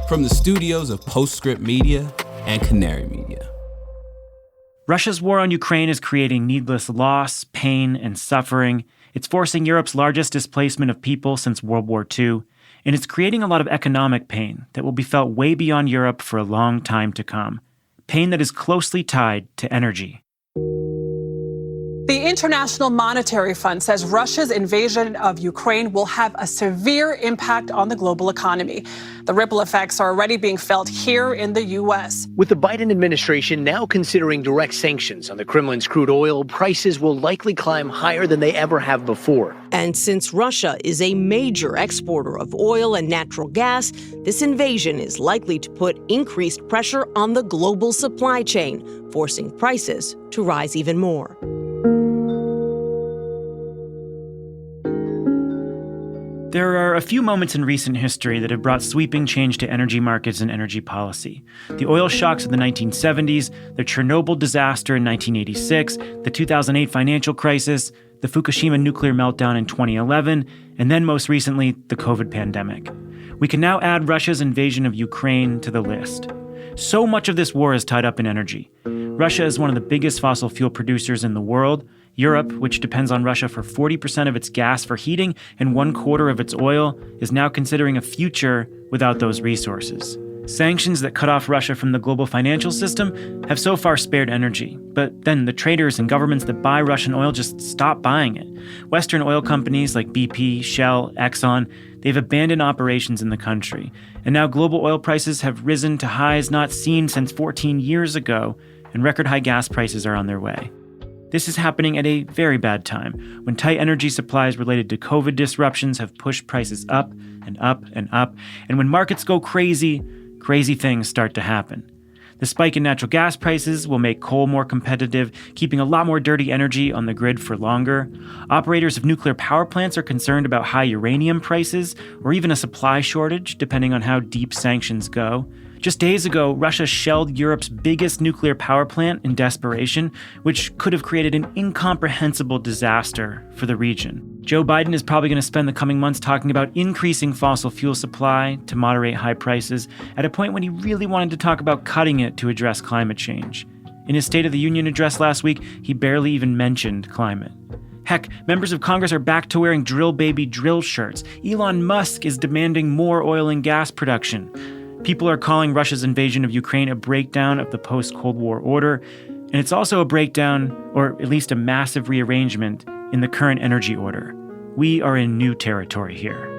From the studios of Postscript Media and Canary Media. Russia's war on Ukraine is creating needless loss, pain, and suffering. It's forcing Europe's largest displacement of people since World War II, and it's creating a lot of economic pain that will be felt way beyond Europe for a long time to come. Pain that is closely tied to energy. The International Monetary Fund says Russia's invasion of Ukraine will have a severe impact on the global economy. The ripple effects are already being felt here in the U.S. With the Biden administration now considering direct sanctions on the Kremlin's crude oil, prices will likely climb higher than they ever have before. And since Russia is a major exporter of oil and natural gas, this invasion is likely to put increased pressure on the global supply chain, forcing prices to rise even more. There are a few moments in recent history that have brought sweeping change to energy markets and energy policy. The oil shocks of the 1970s, the Chernobyl disaster in 1986, the 2008 financial crisis, the Fukushima nuclear meltdown in 2011, and then most recently, the COVID pandemic. We can now add Russia's invasion of Ukraine to the list. So much of this war is tied up in energy. Russia is one of the biggest fossil fuel producers in the world. Europe, which depends on Russia for 40% of its gas for heating and 1/4 of its oil, is now considering a future without those resources. Sanctions that cut off Russia from the global financial system have so far spared energy, but then the traders and governments that buy Russian oil just stop buying it. Western oil companies like BP, Shell, Exxon, they've abandoned operations in the country, and now global oil prices have risen to highs not seen since 14 years ago, and record high gas prices are on their way. This is happening at a very bad time, when tight energy supplies related to COVID disruptions have pushed prices up and up and up, and when markets go crazy, crazy things start to happen. The spike in natural gas prices will make coal more competitive, keeping a lot more dirty energy on the grid for longer. Operators of nuclear power plants are concerned about high uranium prices, or even a supply shortage, depending on how deep sanctions go. Just days ago, Russia shelled Europe's biggest nuclear power plant in desperation, which could have created an incomprehensible disaster for the region. Joe Biden is probably going to spend the coming months talking about increasing fossil fuel supply to moderate high prices, at a point when he really wanted to talk about cutting it to address climate change. In his State of the Union address last week, he barely even mentioned climate. Heck, members of Congress are back to wearing drill baby drill shirts. Elon Musk is demanding more oil and gas production. People are calling Russia's invasion of Ukraine a breakdown of the post-Cold War order, and it's also a breakdown, or at least a massive rearrangement, in the current energy order. We are in new territory here.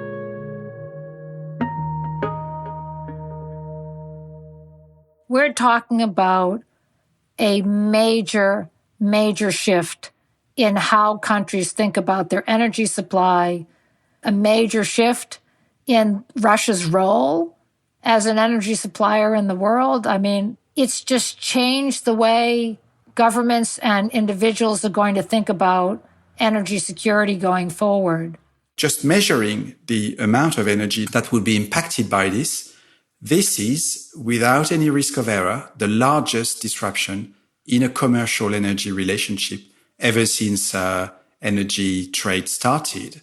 We're talking about a major, major shift in how countries think about their energy supply, a major shift in Russia's role as an energy supplier in the world. I mean, it's just changed the way governments and individuals are going to think about energy security going forward. Just measuring the amount of energy that would be impacted by this is, without any risk of error, the largest disruption in a commercial energy relationship ever since energy trade started.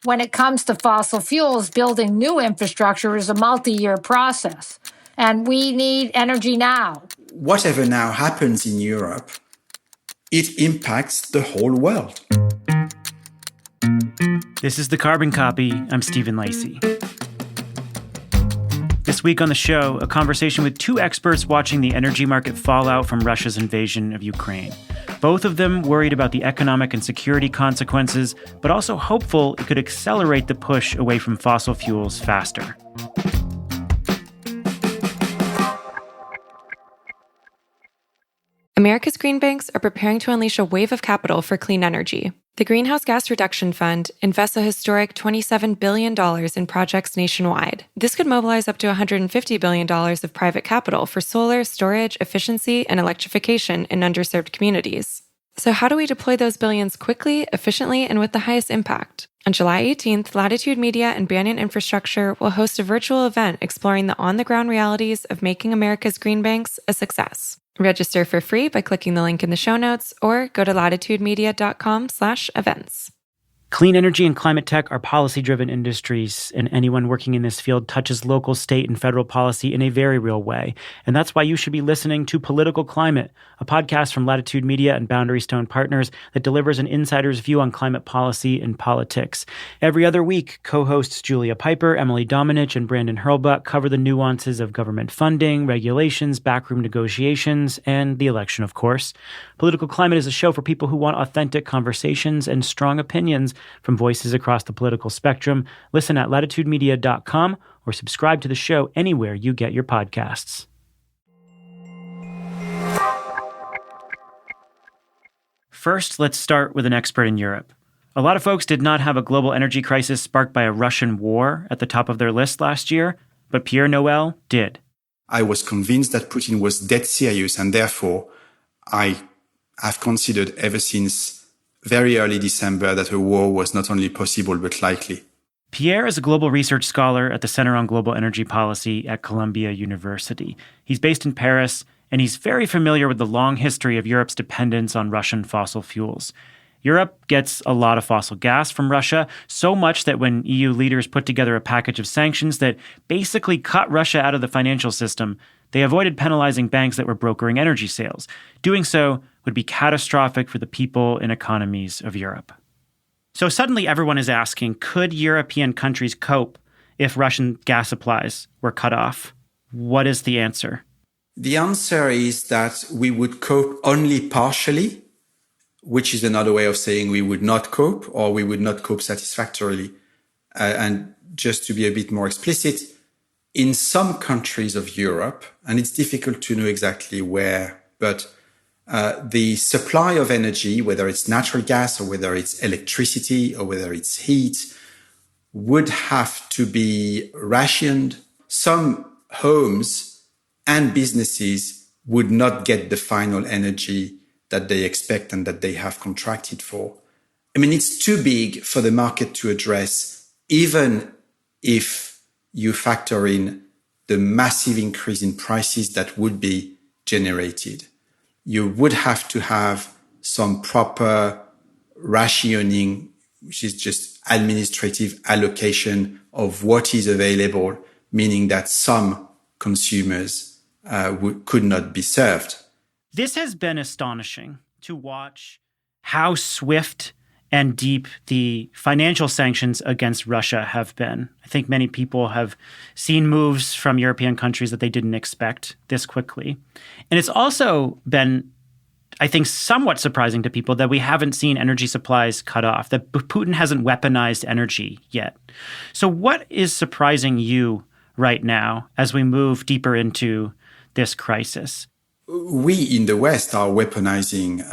When it comes to fossil fuels, building new infrastructure is a multi-year process, and we need energy now. Whatever now happens in Europe, it impacts the whole world. This is The Carbon Copy. I'm Stephen Lacey. This week on the show, a conversation with two experts watching the energy market fallout from Russia's invasion of Ukraine. Both of them worried about the economic and security consequences, but also hopeful it could accelerate the push away from fossil fuels faster. America's green banks are preparing to unleash a wave of capital for clean energy. The Greenhouse Gas Reduction Fund invests a historic $27 billion in projects nationwide. This could mobilize up to $150 billion of private capital for solar, storage, efficiency, and electrification in underserved communities. So how do we deploy those billions quickly, efficiently, and with the highest impact? On July 18th, Latitude Media and Banyan Infrastructure will host a virtual event exploring the on-the-ground realities of making America's green banks a success. Register for free by clicking the link in the show notes or go to latitudemedia.com/events. Clean energy and climate tech are policy-driven industries, and anyone working in this field touches local, state, and federal policy in a very real way. And that's why you should be listening to Political Climate, a podcast from Latitude Media and Boundary Stone Partners that delivers an insider's view on climate policy and politics. Every other week, co-hosts Julia Piper, Emily Domenech, and Brandon Hurlbut cover the nuances of government funding, regulations, backroom negotiations, and the election, of course. Political Climate is a show for people who want authentic conversations and strong opinions from voices across the political spectrum. Listen at latitudemedia.com or subscribe to the show anywhere you get your podcasts. First, let's start with an expert in Europe. A lot of folks did not have a global energy crisis sparked by a Russian war at the top of their list last year, but Pierre Noël did. I was convinced that Putin was dead serious, and therefore I have considered ever since very early December that a war was not only possible but likely. Pierre is a global research scholar at the Center on Global Energy Policy at Columbia University. He's based in Paris, and he's very familiar with the long history of Europe's dependence on Russian fossil fuels. Europe gets a lot of fossil gas from Russia, so much that when EU leaders put together a package of sanctions that basically cut Russia out of the financial system, they avoided penalizing banks that were brokering energy sales. Doing so would be catastrophic for the people and economies of Europe. So suddenly everyone is asking, could European countries cope if Russian gas supplies were cut off? What is the answer? The answer is that we would cope only partially, which is another way of saying we would not cope or we would not cope satisfactorily. And just to be a bit more explicit, in some countries of Europe, and it's difficult to know exactly where, but the supply of energy, whether it's natural gas or whether it's electricity or whether it's heat, would have to be rationed. Some homes and businesses would not get the final energy that they expect and that they have contracted for. I mean, it's too big for the market to address, even if you factor in the massive increase in prices that would be generated. You would have to have some proper rationing, which is just administrative allocation of what is available, meaning that some consumers could not be served. This has been astonishing to watch how swift and deep the financial sanctions against Russia have been. I think many people have seen moves from European countries that they didn't expect this quickly. And it's also been, I think, somewhat surprising to people that we haven't seen energy supplies cut off, that Putin hasn't weaponized energy yet. So what is surprising you right now as we move deeper into this crisis? We in the West are weaponizing.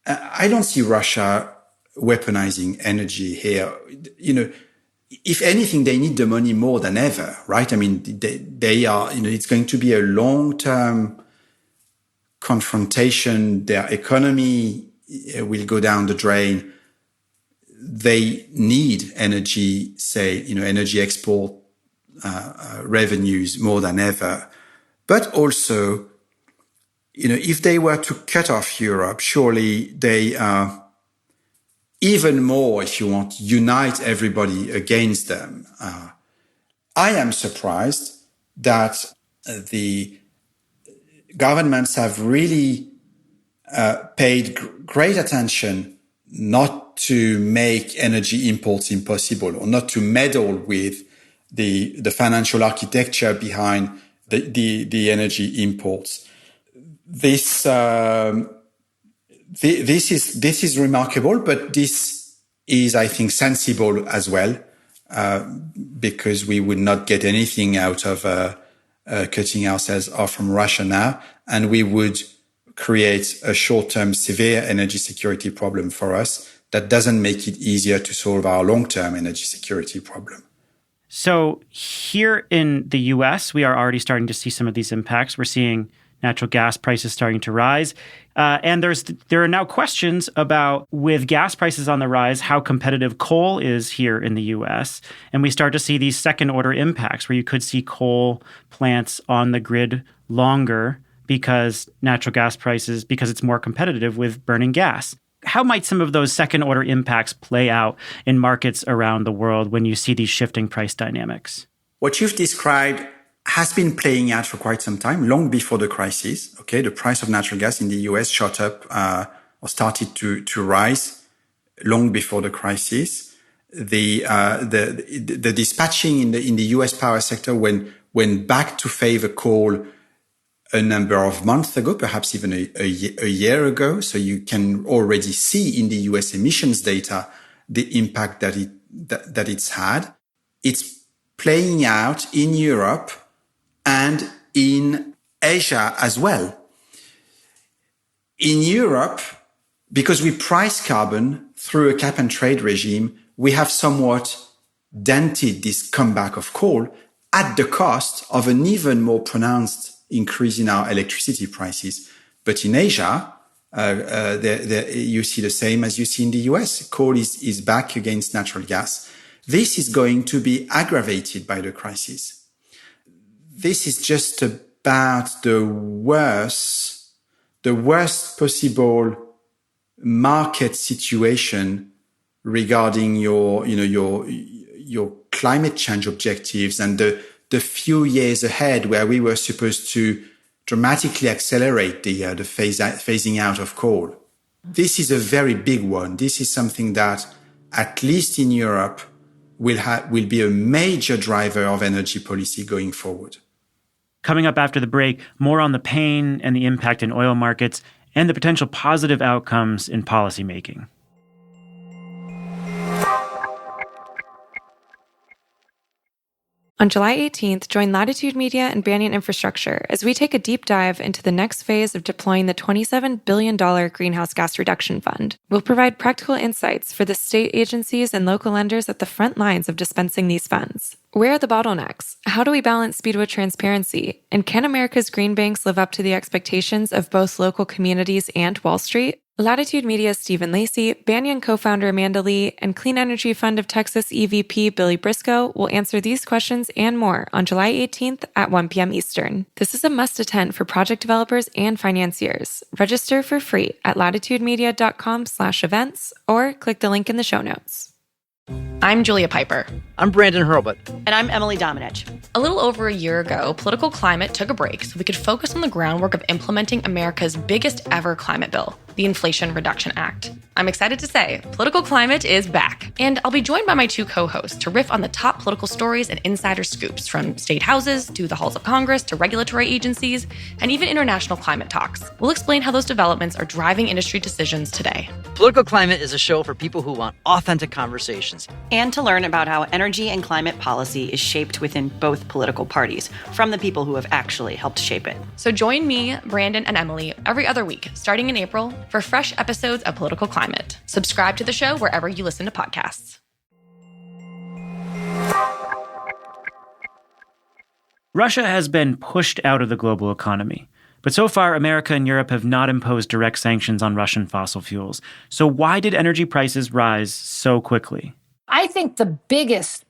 I don't see Russia weaponizing energy here. You know, if anything, they need the money more than ever, right? I mean, they are, you know, it's going to be a long-term confrontation. Their economy will go down the drain. They need energy, say, you know, energy export revenues more than ever. But also, you know, if they were to cut off Europe, surely they even more, if you want, unite everybody against them. I am surprised that the governments have really paid great attention not to make energy imports impossible or not to meddle with the financial architecture behind the energy imports. This is remarkable, but this is, I think, sensible as well, because we would not get anything out of cutting ourselves off from Russia now, and we would create a short-term severe energy security problem for us that doesn't make it easier to solve our long-term energy security problem. So here in the U.S., we are already starting to see some of these impacts. We're seeing natural gas prices starting to rise. And there are now questions about, with gas prices on the rise, how competitive coal is here in the U.S. And we start to see these second-order impacts where you could see coal plants on the grid longer because natural gas prices, because it's more competitive with burning gas. How might some of those second-order impacts play out in markets around the world when you see these shifting price dynamics? What you've described has been playing out for quite some time, long before the crisis. Okay, the price of natural gas in the US shot up or started to rise long before the crisis. The dispatching in the US power sector went back to favor coal a number of months ago, perhaps even a year ago. So you can already see in the US emissions data the impact that it's had. It's playing out in Europe and in Asia as well. In Europe, because we price carbon through a cap and trade regime, we have somewhat dented this comeback of coal at the cost of an even more pronounced increase in our electricity prices. But in Asia, you see the same as you see in the US. Coal is back against natural gas. This is going to be aggravated by the crisis. This is just about the worst possible market situation regarding your climate change objectives and the few years ahead where we were supposed to dramatically accelerate the phasing out of coal. This is a very big one. This is something that, at least in Europe, will be a major driver of energy policy going forward. Coming up after the break, more on the pain and the impact in oil markets and the potential positive outcomes in policymaking. On July 18th, join Latitude Media and Banyan Infrastructure as we take a deep dive into the next phase of deploying the $27 billion Greenhouse Gas Reduction Fund. We'll provide practical insights for the state agencies and local lenders at the front lines of dispensing these funds. Where are the bottlenecks? How do we balance speed with transparency? And can America's green banks live up to the expectations of both local communities and Wall Street? Latitude Media's Stephen Lacey, Banyan co-founder Amanda Lee, and Clean Energy Fund of Texas EVP Billy Briscoe will answer these questions and more on July 18th at 1 p.m. Eastern. This is a must-attend for project developers and financiers. Register for free at latitudemedia.com/events or click the link in the show notes. I'm Julia Piper. I'm Brandon Hurlbut. And I'm Emily Domenech. A little over a year ago, political climate took a break so we could focus on the groundwork of implementing America's biggest ever climate bill, the Inflation Reduction Act. I'm excited to say, political climate is back. And I'll be joined by my two co-hosts to riff on the top political stories and insider scoops, from state houses to the halls of Congress to regulatory agencies and even international climate talks. We'll explain how those developments are driving industry decisions today. Political Climate is a show for people who want authentic conversations. And to learn about how energy and climate policy is shaped within both political parties, from the people who have actually helped shape it. So join me, Brandon, and Emily every other week, starting in April, for fresh episodes of Political Climate. Subscribe to the show wherever you listen to podcasts. Russia has been pushed out of the global economy. But so far, America and Europe have not imposed direct sanctions on Russian fossil fuels. So why did energy prices rise so quickly? I think the biggest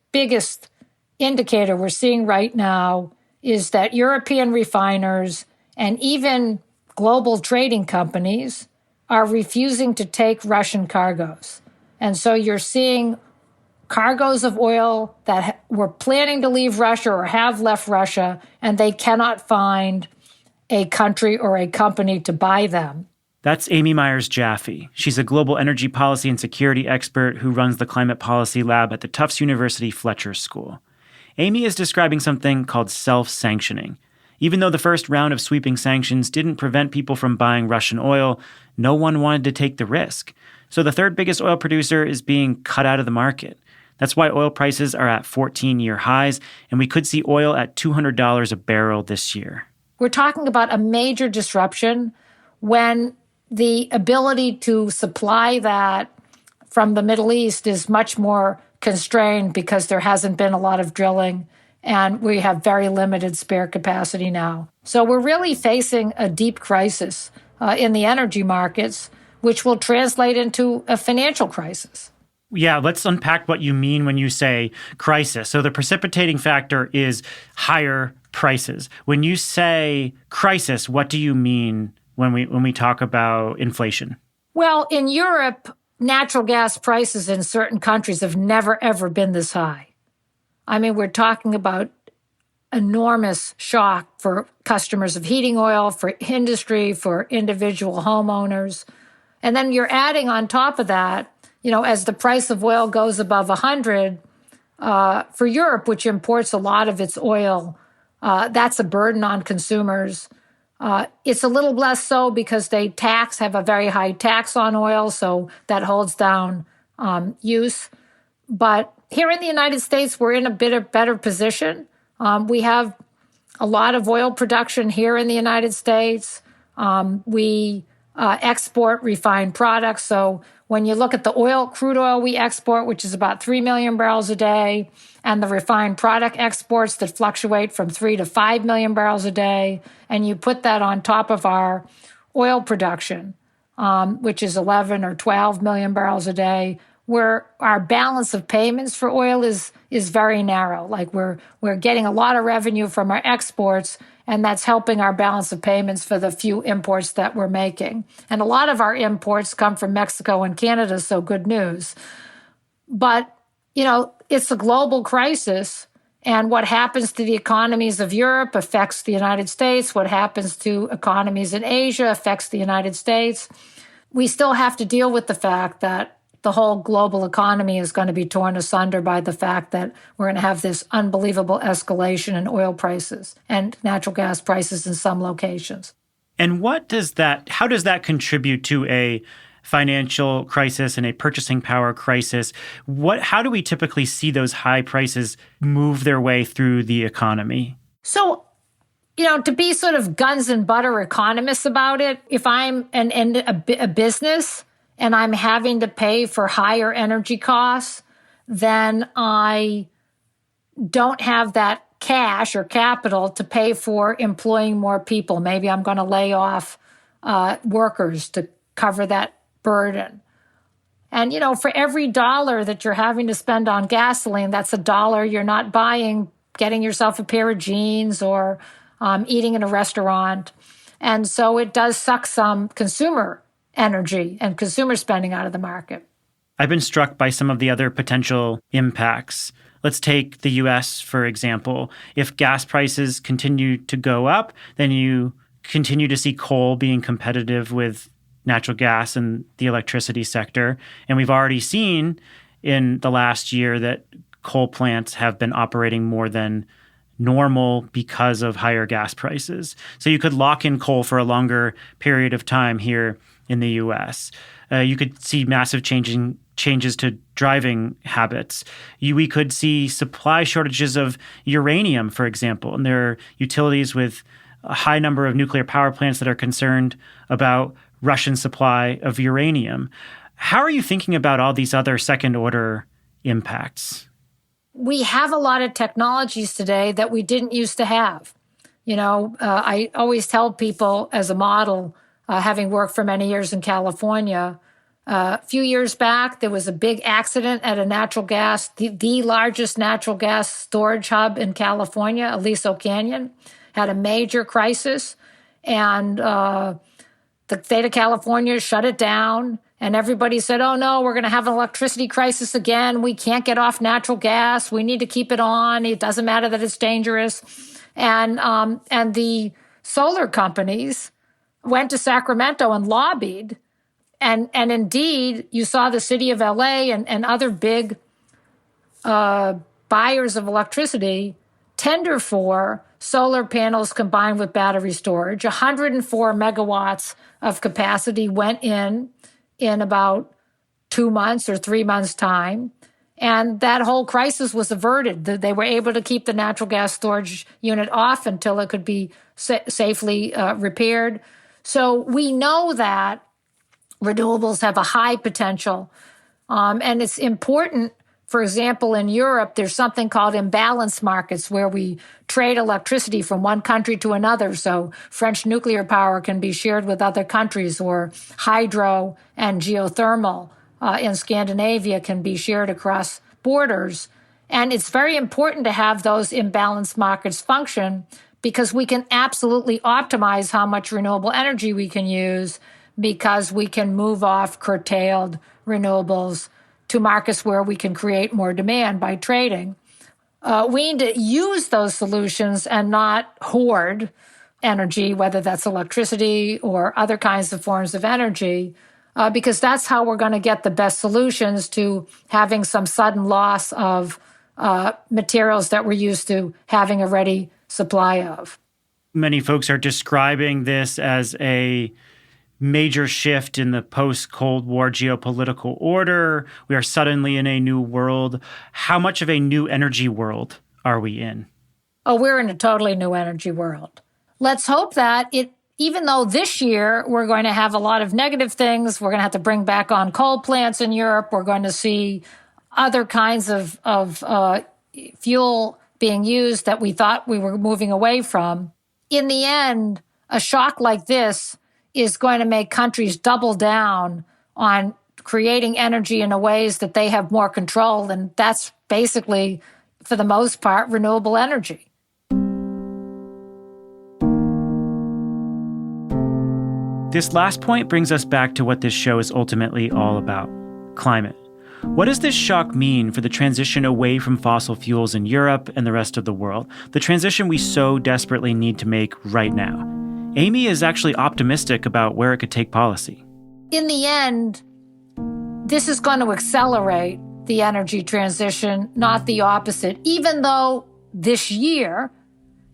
indicator we're seeing right now is that European refiners and even global trading companies are refusing to take Russian cargoes. And so you're seeing cargoes of oil that were planning to leave Russia or have left Russia, and they cannot find a country or a company to buy them. That's Amy Myers-Jaffe. She's a global energy policy and security expert who runs the Climate Policy Lab at the Tufts University Fletcher School. Amy is describing something called self-sanctioning. Even though the first round of sweeping sanctions didn't prevent people from buying Russian oil, no one wanted to take the risk. So the third biggest oil producer is being cut out of the market. That's why oil prices are at 14-year highs, and we could see oil at $200 a barrel this year. We're talking about a major disruption when the ability to supply that from the Middle East is much more constrained because there hasn't been a lot of drilling and we have very limited spare capacity now. So we're really facing a deep crisis in the energy markets, which will translate into a financial crisis. Yeah, let's unpack what you mean when you say crisis. So the precipitating factor is higher prices. When you say crisis, what do you mean when we talk about inflation? Well, in Europe, natural gas prices in certain countries have never, ever been this high. I mean, we're talking about enormous shock for customers of heating oil, for industry, for individual homeowners. And then you're adding on top of that, as the price of oil goes above 100, for Europe, which imports a lot of its oil, that's a burden on consumers. It's a little less so because they have a very high tax on oil, so that holds down use. But here in the United States, we're in a bit of better position. We have a lot of oil production here in the United States. We export refined products. So when you look at the crude oil we export, which is about 3 million barrels a day, and the refined product exports that fluctuate from 3 to 5 million barrels a day, and you put that on top of our oil production, which is 11 or 12 million barrels a day, where our balance of payments for oil is very narrow. Like we're getting a lot of revenue from our exports, and that's helping our balance of payments for the few imports that we're making. And a lot of our imports come from Mexico and Canada, so good news. But, it's a global crisis, and what happens to the economies of Europe affects the United States. What happens to economies in Asia affects the United States. We still have to deal with the fact that the whole global economy is going to be torn asunder by the fact that we're going to have this unbelievable escalation in oil prices and natural gas prices in some locations. And how does that contribute to a financial crisis and a purchasing power crisis? How do we typically see those high prices move their way through the economy? So, to be sort of guns and butter economists about it, if I'm a business and I'm having to pay for higher energy costs, then I don't have that cash or capital to pay for employing more people. Maybe I'm going to lay off workers to cover that burden. And, for every dollar that you're having to spend on gasoline, that's a dollar you're not getting yourself a pair of jeans or eating in a restaurant. And so it does suck some consumer energy and consumer spending out of the market. I've been struck by some of the other potential impacts. Let's take the U.S., for example. If gas prices continue to go up, then you continue to see coal being competitive with natural gas and the electricity sector. And we've already seen in the last year that coal plants have been operating more than normal because of higher gas prices. So you could lock in coal for a longer period of time here in the U.S. You could see massive changes to driving habits. We could see supply shortages of uranium, for example. And there are utilities with a high number of nuclear power plants that are concerned about Russian supply of uranium. How are you thinking about all these other second-order impacts? We have a lot of technologies today that we didn't used to have. I always tell people as a model, having worked for many years in California, a few years back, there was a big accident at a the largest natural gas storage hub in California, Aliso Canyon, had a major crisis. And the state of California shut it down, and everybody said, oh, no, we're going to have an electricity crisis again. We can't get off natural gas. We need to keep it on. It doesn't matter that it's dangerous. And the solar companies went to Sacramento and lobbied. And indeed, you saw the city of LA and other big buyers of electricity tender for solar panels combined with battery storage. 104 megawatts of capacity went in about 2 months or 3 months' time. And that whole crisis was averted. They were able to keep the natural gas storage unit off until it could be safely repaired. So we know that renewables have a high potential. And it's important. For example, in Europe, there's something called imbalance markets where we trade electricity from one country to another. So French nuclear power can be shared with other countries, or hydro and geothermal in Scandinavia can be shared across borders. And it's very important to have those imbalance markets function because we can absolutely optimize how much renewable energy we can use because we can move off curtailed renewables to markets where we can create more demand by trading. We need to use those solutions and not hoard energy, whether that's electricity or other kinds of forms of energy, because that's how we're going to get the best solutions to having some sudden loss of materials that we're used to having a ready supply of. Many folks are describing this as a major shift in the post-Cold War geopolitical order. We are suddenly in a new world. How much of a new energy world are we in? Oh, we're in a totally new energy world. Let's hope that even though this year we're going to have a lot of negative things, we're going to have to bring back on coal plants in Europe, we're going to see other kinds of fuel being used that we thought we were moving away from. In the end, a shock like this is going to make countries double down on creating energy in ways that they have more control, and that's basically, for the most part, renewable energy. This last point brings us back to what this show is ultimately all about: climate. What does this shock mean for the transition away from fossil fuels in Europe and the rest of the world? The transition we so desperately need to make right now. Amy is actually optimistic about where it could take policy. In the end, this is going to accelerate the energy transition, not the opposite, even though this year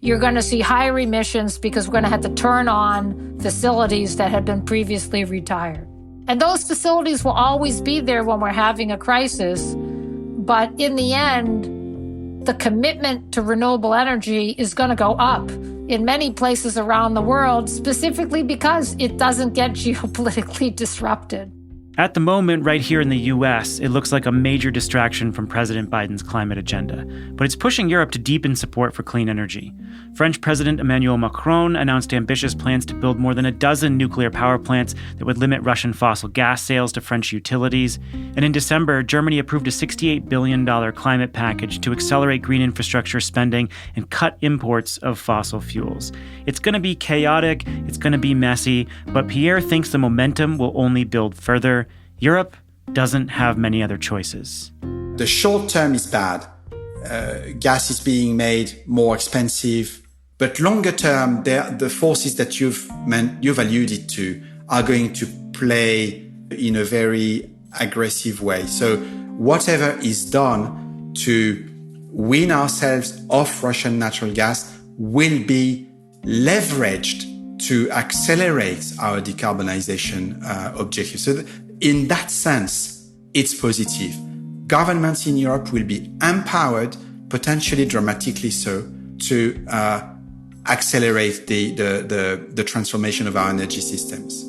you're going to see higher emissions because we're going to have to turn on facilities that had been previously retired. And those facilities will always be there when we're having a crisis. But in the end, the commitment to renewable energy is going to go up in many places around the world, specifically because it doesn't get geopolitically disrupted. At the moment, right here in the US, it looks like a major distraction from President Biden's climate agenda, but it's pushing Europe to deepen support for clean energy. French President Emmanuel Macron announced ambitious plans to build more than a dozen nuclear power plants that would limit Russian fossil gas sales to French utilities. And in December, Germany approved a $68 billion climate package to accelerate green infrastructure spending and cut imports of fossil fuels. It's going to be chaotic, it's going to be messy, but Pierre thinks the momentum will only build further. Europe doesn't have many other choices. The short term is bad. Gas is being made more expensive. But longer term, the forces that you've alluded to are going to play in a very aggressive way. So whatever is done to wean ourselves off Russian natural gas will be leveraged to accelerate our decarbonization objectives. So in that sense, it's positive. Governments in Europe will be empowered, potentially dramatically so, to accelerate the transformation of our energy systems.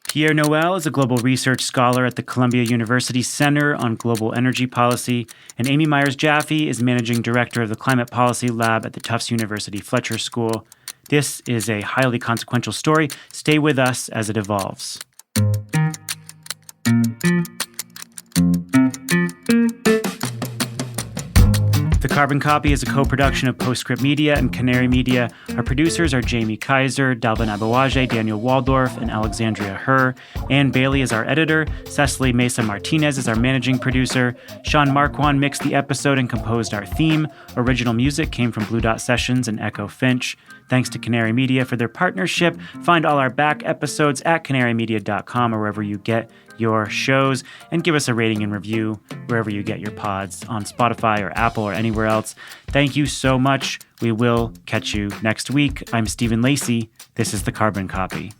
Pierre Noël is a global research scholar at the Columbia University Center on Global Energy Policy, and Amy Myers-Jaffe is managing director of the Climate Policy Lab at the Tufts University Fletcher School. This is a highly consequential story. Stay with us as it evolves. The Carbon Copy is a co-production of Postscript Media and Canary Media. Our producers are Jamie Kaiser, Dalvin Abawaje, Daniel Waldorf, and Alexandria Herr. Ann Bailey is our editor. Cecily Mesa-Martinez is our managing producer. Sean Marquand mixed the episode and composed our theme. Original music came from Blue Dot Sessions and Echo Finch. Thanks to Canary Media for their partnership. Find all our back episodes at canarymedia.com or wherever you get your shows, and give us a rating and review wherever you get your pods, on Spotify or Apple or anywhere else. Thank you so much. We will catch you next week. I'm Stephen Lacey. This is The Carbon Copy.